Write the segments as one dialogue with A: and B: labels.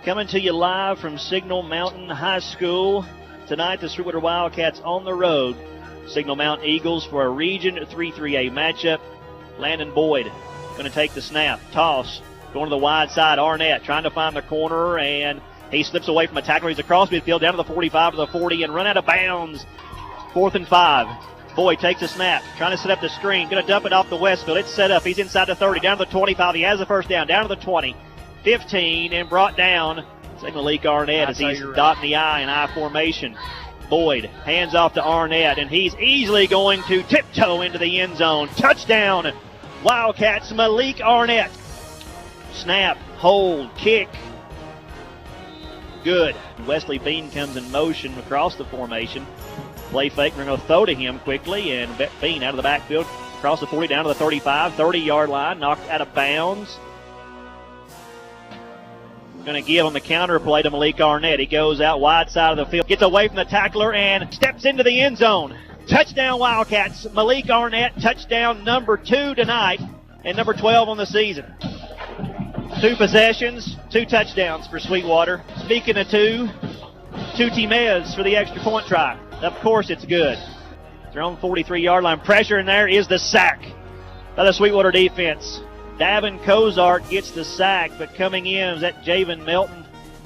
A: Coming to you live from Signal Mountain High School. Tonight, the Sweetwater Wildcats on the road. Signal Mountain Eagles for a Region 3-3A matchup. Landon Boyd going to take the snap. Toss. Going to the wide side. Arnett trying to find the corner, and he slips away from a tackler. He's across midfield down to the 45 to the 40 and run out of bounds. 4th and 5. Boyd takes a snap. Trying to set up the screen. Going to dump it off to Westfield. It's set up. He's inside the 30. Down to the 25. He has the first down. Down to the 20. 15 and brought down. Malik Arnett as he's dotting the I in I formation. Boyd hands off to Arnett, and he's easily going to tiptoe into the end zone. Touchdown, Wildcats, Malik Arnett. Snap, hold, kick. Good. Wesley Bean comes in motion across the formation. Play fake. We're going to throw to him quickly, and Bean out of the backfield. Across the 40, down to the 35, 30-yard line, knocked out of bounds. Going to give on the counter play to Malik Arnett. He goes out wide side of the field, gets away from the tackler, and steps into the end zone. Touchdown Wildcats. Malik Arnett, touchdown number 2 tonight and number 12 on the season. 2 possessions, 2 touchdowns for Sweetwater. Speaking of 2 Timez for the extra point try. Of course it's good. They're on the 43-yard line. Pressure in there is the sack by the Sweetwater defense. Davin Kozart gets the sack, but coming in, is that Javen Melton?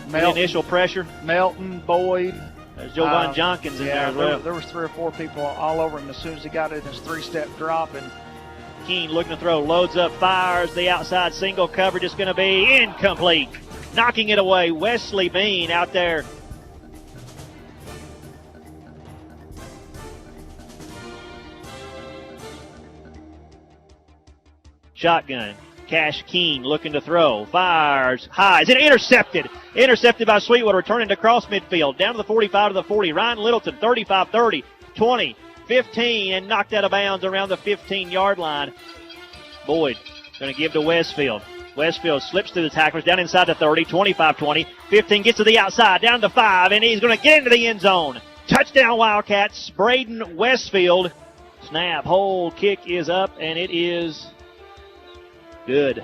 A: The initial pressure?
B: Melton, Boyd.
A: There's Jovan Jenkins in there as well.
B: There was 3 or 4 people all over him as soon as he got in his 3-step drop. And
A: Keene looking to throw, loads up, fires the outside single coverage. It's going to be incomplete. Knocking it away, Wesley Bean out there. Shotgun. Cash Keene looking to throw. Fires. High. Is it intercepted? Intercepted by Sweetwater. Returning to cross midfield. Down to the 45 to the 40. Ryan Littleton, 35, 30, 20, 15, and knocked out of bounds around the 15-yard line. Boyd going to give to Westfield. Westfield slips through the tacklers down inside the 30, 25, 20, 15, gets to the outside, down to 5, and he's going to get into the end zone. Touchdown Wildcats. Brayden Westfield. Snap, hold, kick is up, and it is good.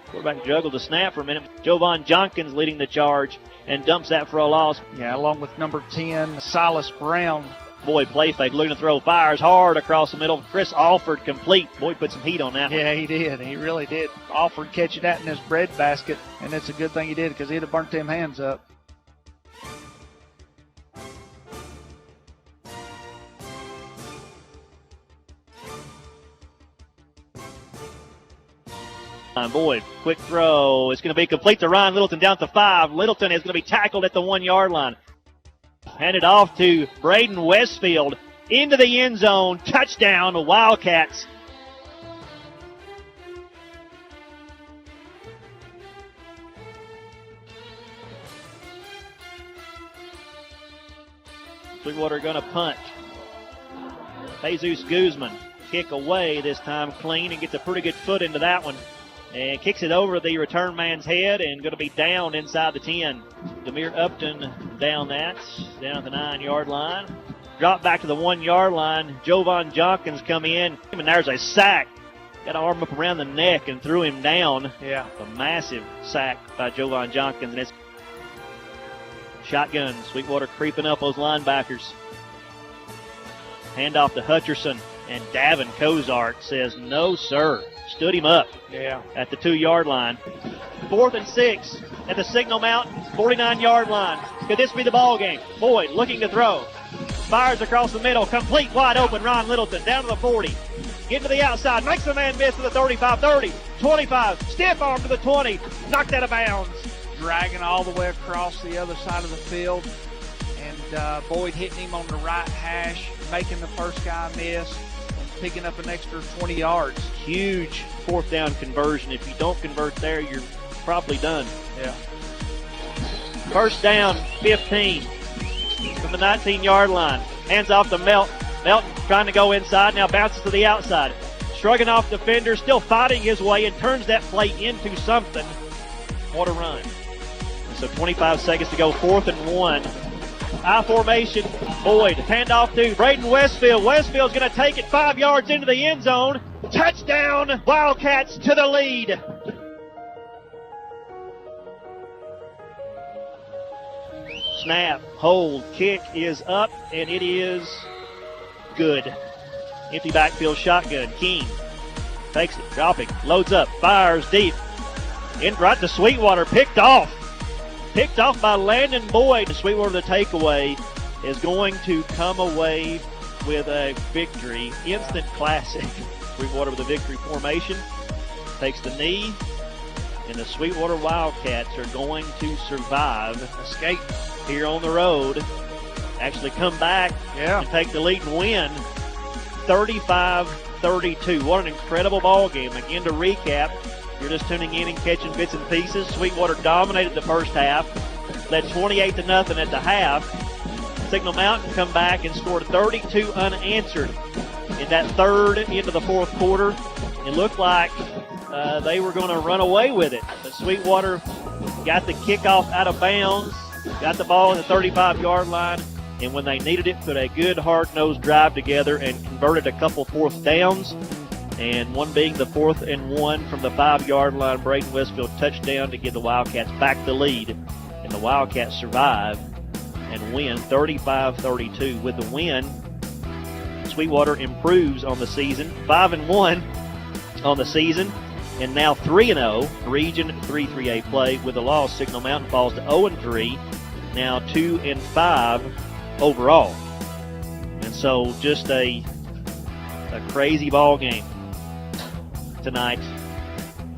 A: Quarterback juggled the snap for a minute. Jovan Jenkins leading the charge and dumps that for a loss.
B: Yeah, along with number 10, Silas Brown.
A: Boyd play fake, looking to throw, fires hard across the middle. Chris Alford complete. Boyd put some heat on that one.
B: Yeah, he did. He really did. Alford catching that in his bread basket, and it's a good thing he did because he'd have burnt them hands up.
A: Boyd, quick throw. It's going to be complete to Ryan Littleton down to 5. Littleton is going to be tackled at the 1-yard line. Handed off to Brayden Westfield into the end zone. Touchdown, Wildcats. Sweetwater going to punt. Jesus Guzman kick away this time clean and gets a pretty good foot into that one. And kicks it over the return man's head and going to be down inside the 10. Demir Upton down at the 9-yard line. Drop back to the 1-yard line. Jovan Jenkins come in, and there's a sack. Got an arm up around the neck and threw him down.
B: Yeah.
A: A massive sack by Jovan Jenkins. And it's shotgun. Sweetwater creeping up those linebackers. Handoff to Hutcherson, and Davin Kozart says, no, sir. Stood him up at the 2-yard line. 4th and 6 at the Signal Mountain 49-yard line. Could this be the ball game? Boyd looking to throw. Fires across the middle. Complete wide open. Ron Littleton down to the 40. Getting to the outside. Makes the man miss to the 35, 30, 25. Stiff arm to the 20. Knocked out of bounds.
B: Dragging all the way across the other side of the field. And Boyd hitting him on the right hash, making the first guy miss. Picking up an extra 20 yards.
A: Huge 4th down conversion. If you don't convert there, you're probably done.
B: Yeah.
A: First down, 15 from the 19-yard line. Hands off to Melton. Melton trying to go inside, now bounces to the outside. Shrugging off defender, still fighting his way, and turns that play into something. What a run. And so 25 seconds to go, 4th and 1. I formation, Boyd, handoff to Brayden Westfield. Westfield's going to take it 5 yards into the end zone. Touchdown, Wildcats to the lead. Snap, hold, kick is up, and it is good. Empty backfield shotgun. King takes it, dropping, loads up, fires deep. In right to Sweetwater, picked off. Picked off by Landon Boyd. Sweetwater, the takeaway, is going to come away with a victory. Instant classic. Sweetwater with a victory formation. Takes the knee. And the Sweetwater Wildcats are going to survive. Escape here on the road. Actually come back and take the lead and win 35-32. What an incredible ball game. Again, to recap, you're just tuning in and catching bits and pieces. Sweetwater dominated the first half, led 28-0 at the half. Signal Mountain come back and scored 32 unanswered in that third into the fourth quarter. It looked like they were going to run away with it. But Sweetwater got the kickoff out of bounds, got the ball at the 35-yard line, and when they needed it, put a good hard-nosed drive together and converted a couple fourth downs, and one being the 4th and 1 from the 5-yard line. Brayden Westfield touchdown to give the Wildcats back the lead, and the Wildcats survive and win 35-32. With the win, Sweetwater improves on the season, 5-1 on the season, and now 3-0 Region 3-3A play. With the loss, Signal Mountain falls to 0-3, now 2-5 overall. And so just a crazy ball game tonight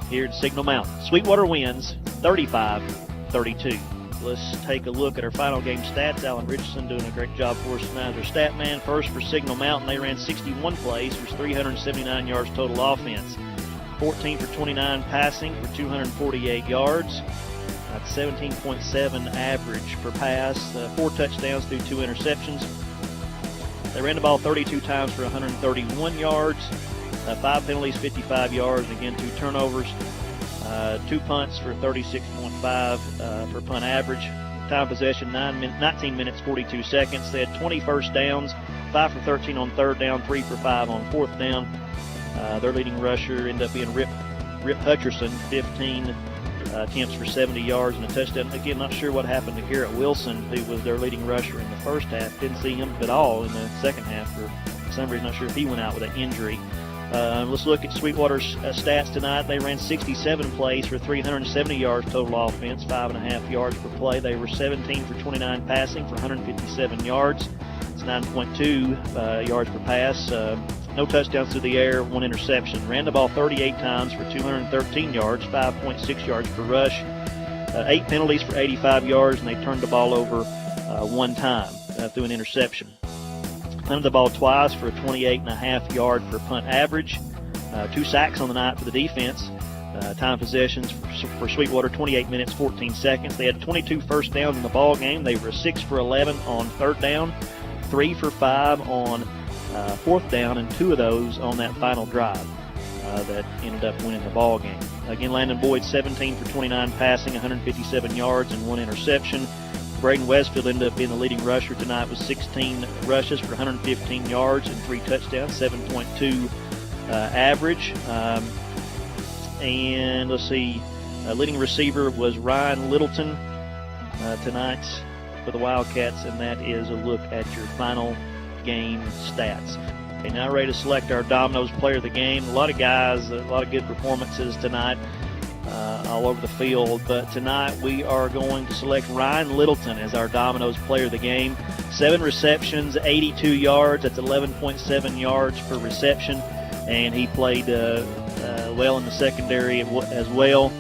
A: here at Signal Mountain. Sweetwater wins 35-32. Let's take a look at our final game stats. Alan Richardson doing a great job for us tonight as our stat man. First for Signal Mountain, they ran 61 plays for 379 yards total offense. 14 for 29 passing for 248 yards. That's 17.7 average per pass. 4 touchdowns through 2 interceptions. They ran the ball 32 times for 131 yards. 5 penalties, 55 yards. Again, 2 turnovers. 2 punts for 36.5 per punt average. Time possession, 19 minutes, 42 seconds. They had 20 first downs, 5 for 13 on third down, 3 for 5 on fourth down. Their leading rusher ended up being Rip Hutcherson, 15 attempts for 70 yards and a touchdown. Again, not sure what happened to Garrett Wilson, who was their leading rusher in the first half. Didn't see him at all in the second half for some reason. Not sure if he went out with an injury. Let's look at Sweetwater's stats tonight. They ran 67 plays for 370 yards total offense, 5.5 yards per play. They were 17 for 29 passing for 157 yards. It's 9.2 yards per pass. No touchdowns through the air, 1 interception. Ran the ball 38 times for 213 yards, 5.6 yards per rush. 8 penalties for 85 yards, and they turned the ball over 1 time through an interception. Punted the ball twice for a 28.5 yard per punt average. 2 sacks on the night for the defense. Time possessions for Sweetwater, 28 minutes, 14 seconds. They had 22 first downs in the ball game. They were 6 for 11 on third down, 3 for 5 on fourth down, and 2 of those on that final drive that ended up winning the ball game. Again, Landon Boyd, 17 for 29 passing, 157 yards, and 1 interception. Brayden Westfield ended up being the leading rusher tonight with 16 rushes for 115 yards and 3 touchdowns, 7.2 average. And let's see, leading receiver was Ryan Littleton tonight for the Wildcats, and that is a look at your final game stats. Okay, now ready to select our Domino's player of the game. A lot of guys, a lot of good performances tonight all over the field, but tonight we are going to select Ryan Littleton as our Domino's player of the game. 7 receptions, 82 yards. That's 11.7 yards per reception, and he played well in the secondary as well.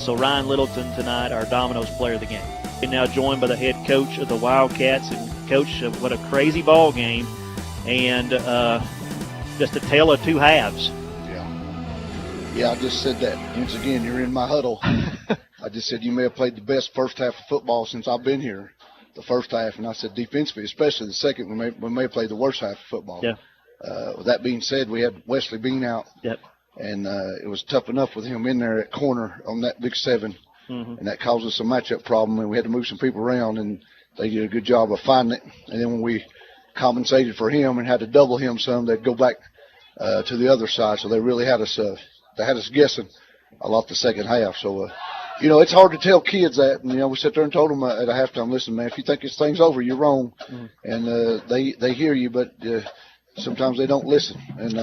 A: So Ryan Littleton tonight, our Domino's player of the game. And now joined by the head coach of the Wildcats. And coach, what a crazy ball game, and just a tale of 2 halves.
C: Yeah, I just said that. Once again, you're in my huddle. I just said you may have played the best first half of football since I've been here, the first half. And I said defensively, especially the second, we may have played the worst half of football.
A: Yeah.
C: With that being said, we had Wesley Bean out.
A: Yep.
C: And it was tough enough with him in there at corner on that big 7. Mm-hmm. And that caused us a matchup problem, and we had to move some people around, and they did a good job of finding it. And then when we compensated for him and had to double him some, they'd go back to the other side. So they really had us they had us guessing a lot the second half. So you know, it's hard to tell kids that. And, you know, we sat there and told them at a halftime, listen, man, if you think this thing's over, you're wrong. And they hear you, but sometimes they don't listen. And,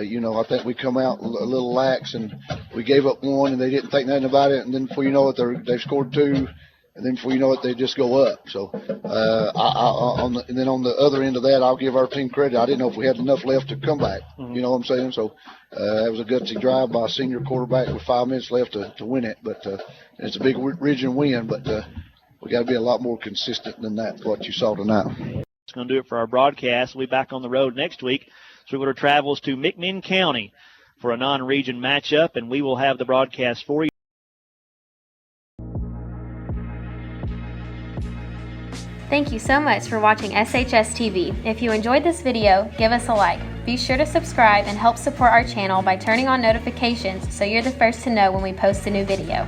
C: you know, I think we come out a little lax, and we gave up one, and they didn't think nothing about it. And then before you know it, they've scored two. And then before you know it, they just go up. So, and then on the other end of that, I'll give our team credit. I didn't know if we had enough left to come back. You know what I'm saying? So, it was a gutsy drive by a senior quarterback with 5 minutes left to win it. But it's a big region win. But we got to be a lot more consistent than that. What you saw tonight.
A: It's going to do it for our broadcast. We'll be back on the road next week. Sweetwater travels to McMinn County for a non-region matchup, and we will have the broadcast for you.
D: Thank you so much for watching SHS TV. If you enjoyed this video, give us a like. Be sure to subscribe and help support our channel by turning on notifications so you're the first to know when we post a new video.